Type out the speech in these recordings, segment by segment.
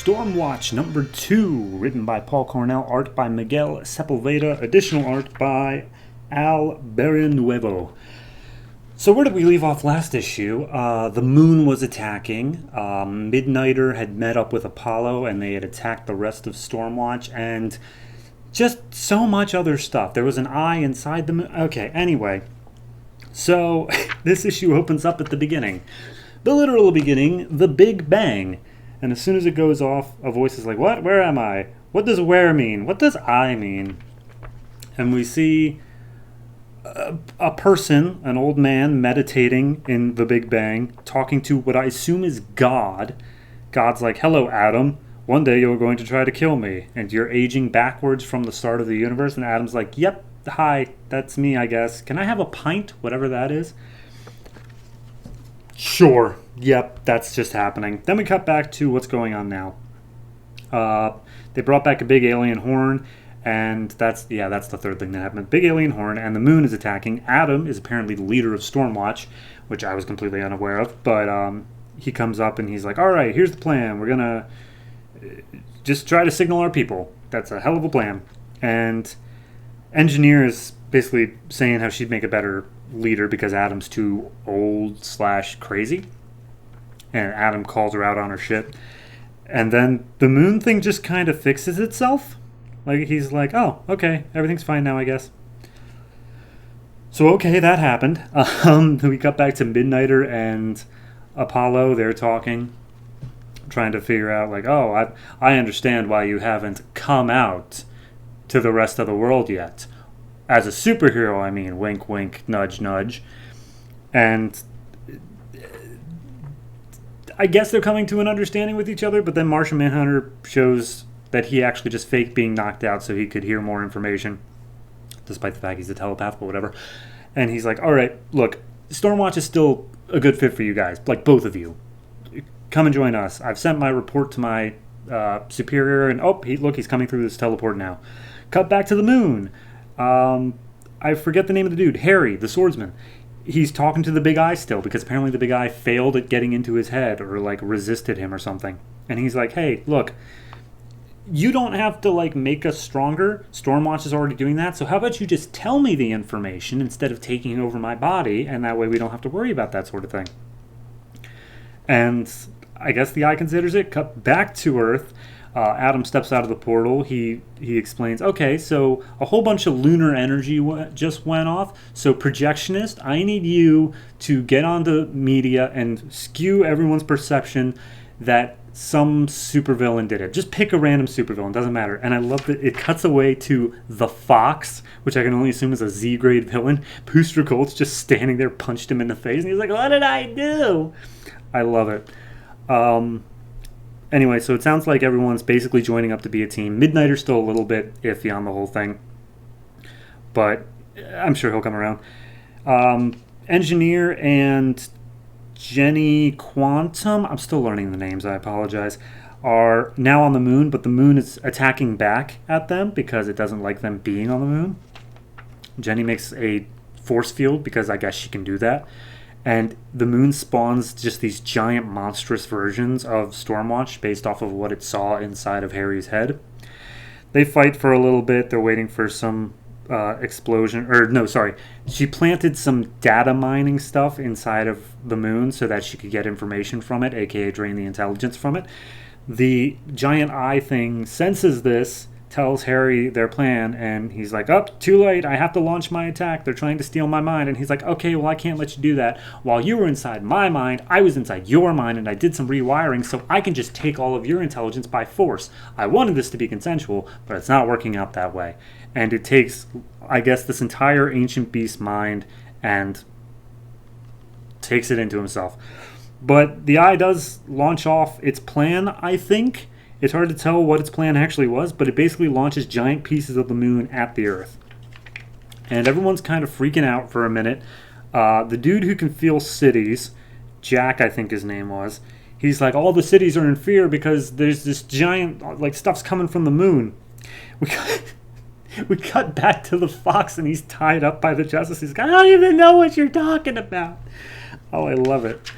StormWatch number 2, written by Paul Cornell, art by Miguel Sepulveda, additional art by Al Barrienuevo. So where did we leave off last issue? The moon was attacking. Midnighter had met up with Apollo and they had attacked the rest of StormWatch and just so much other stuff. There was an eye inside the moon. Okay, anyway. So this issue opens up at the beginning. The literal beginning, the Big Bang. And as soon as it goes off, a voice is like, what? Where am I? What does where mean? What does I mean? And we see a person, an old man, meditating in the Big Bang, talking to what I assume is God. God's like, hello, Adam. One day you're going to try to kill me. And you're aging backwards from the start of the universe. And Adam's like, yep, hi, that's me, I guess. Can I have a pint? Whatever that is. Sure. Yep, that's just happening. Then we cut back to what's going on now. They brought back a big alien horn, and that's the third thing that happened. Big alien horn, and the moon is attacking. Adam is apparently the leader of StormWatch, which I was completely unaware of, but he comes up and he's like, all right, here's the plan. We're going to just try to signal our people. That's a hell of a plan. And Engineer is basically saying how she'd make a better leader because Adam's too old/crazy. And Adam calls her out on her shit. And then the moon thing just kind of fixes itself. Like, he's like, oh, okay, everything's fine now, I guess. So, okay, that happened. We cut back to Midnighter and Apollo. They're talking, trying to figure out, like, oh, I understand why you haven't come out to the rest of the world yet. As a superhero, I mean, wink, wink, nudge, nudge. And I guess they're coming to an understanding with each other, but then Martian Manhunter shows that he actually just faked being knocked out so he could hear more information, despite the fact he's a telepath, but whatever. And he's like, all right, look, Stormwatch is still a good fit for you guys, like both of you. Come and join us. I've sent my report to my superior, and he's coming through this teleport now. Cut back to the moon. I forget the name of the dude, Harry, the swordsman. He's talking to the Big Eye still because apparently the Big Eye failed at getting into his head or like resisted him or something. And he's like, hey, look, you don't have to like make us stronger. Stormwatch is already doing that. So how about you just tell me the information instead of taking over my body, and that way we don't have to worry about that sort of thing. And I guess the Eye considers it. Cut back to Earth. Adam steps out of the portal. He explains, okay, so a whole bunch of lunar energy just went off. So projectionist, I need you to get onto media and skew everyone's perception that some supervillain did it. Just pick a random supervillain, doesn't matter. And I love that it cuts away to the Fox, which I can only assume is a Z-grade villain. Booster Gold's just standing there, punched him in the face, and he's like, what did I do? I love it. Anyway, so it sounds like everyone's basically joining up to be a team. Midnighter's still a little bit iffy on the whole thing, but I'm sure he'll come around. Engineer and Jenny Quantum, I'm still learning the names, I apologize, are now on the moon, but the moon is attacking back at them because it doesn't like them being on the moon. Jenny makes a force field because I guess she can do that. And the moon spawns just these giant monstrous versions of Stormwatch based off of what it saw inside of Harry's head. They fight for a little bit. They're waiting for some explosion. She planted some data mining stuff inside of the moon so that she could get information from it, aka drain the intelligence from it. The giant eye thing senses this, tells Harry their plan, and he's like, too late, I have to launch my attack, they're trying to steal my mind. And he's like, okay, well, I can't let you do that. While you were inside my mind, I was inside your mind, and I did some rewiring, so I can just take all of your intelligence by force. I wanted this to be consensual, but it's not working out that way. And it takes, I guess, this entire ancient beast mind and takes it into himself. But the Eye does launch off its plan, I think. It's hard to tell what its plan actually was, but it basically launches giant pieces of the moon at the Earth. And everyone's kind of freaking out for a minute. The dude who can feel cities, Jack I think his name was, he's like, all the cities are in fear because there's this giant, like, stuff's coming from the moon. We cut back to the Fox and he's tied up by the Justice. He's like, I don't even know what you're talking about. Oh, I love it.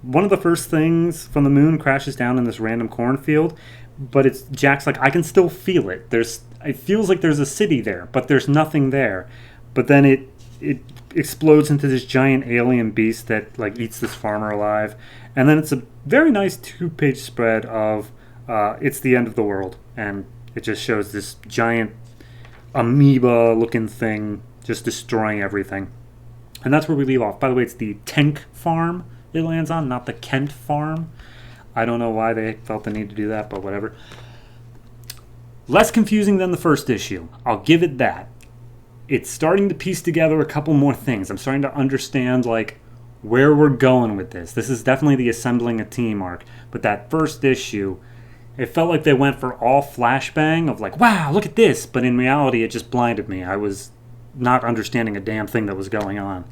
one of the first things from the moon crashes down in this random cornfield, but it's Jack's like, I can still feel it. It feels like there's a city there, but there's nothing there. But then it explodes into this giant alien beast that like eats this farmer alive, and then it's a very nice 2-page spread of it's the end of the world, and it just shows this giant amoeba-looking thing just destroying everything. And that's where we leave off. By the way, it's the Tenk farm it lands on, not the Kent farm. I don't know why they felt the need to do that, but whatever. Less confusing than the first issue. I'll give it that. It's starting to piece together a couple more things. I'm starting to understand, like, where we're going with this. This is definitely the assembling a team arc. But that first issue, it felt like they went for all flashbang of like, wow, look at this. But in reality, it just blinded me. I was not understanding a damn thing that was going on.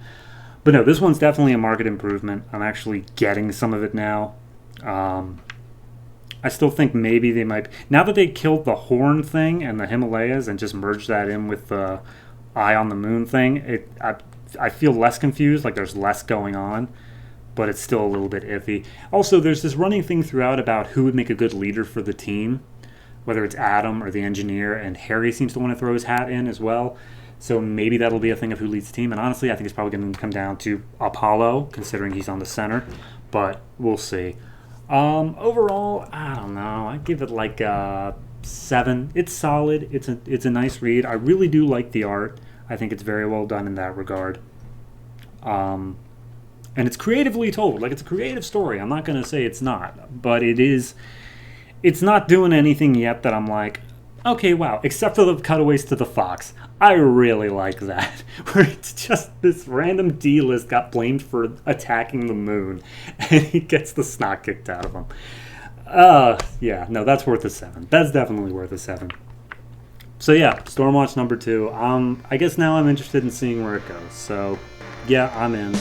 But no, this one's definitely a market improvement. I'm actually getting some of it now. I still think maybe they might... Now that they killed the horn thing and the Himalayas and just merged that in with the eye on the moon thing, I feel less confused, like there's less going on, but it's still a little bit iffy. Also, there's this running thing throughout about who would make a good leader for the team, whether it's Adam or the engineer, and Harry seems to want to throw his hat in as well. So maybe that'll be a thing of who leads the team. And honestly, I think it's probably going to come down to Apollo, considering he's on the center. But we'll see. Overall, I don't know. I give it like a 7. It's solid. It's a nice read. I really do like the art. I think it's very well done in that regard. And it's creatively told. Like, it's a creative story. I'm not going to say it's not. But it is... It's not doing anything yet that I'm like, okay, wow. Except for the cutaways to the Fox. I really like that. Where it's just this random D-list got blamed for attacking the moon. And he gets the snot kicked out of him. Yeah, no, that's worth a 7. That's definitely worth a 7. So yeah, StormWatch number 2. I guess now I'm interested in seeing where it goes. So yeah, I'm in.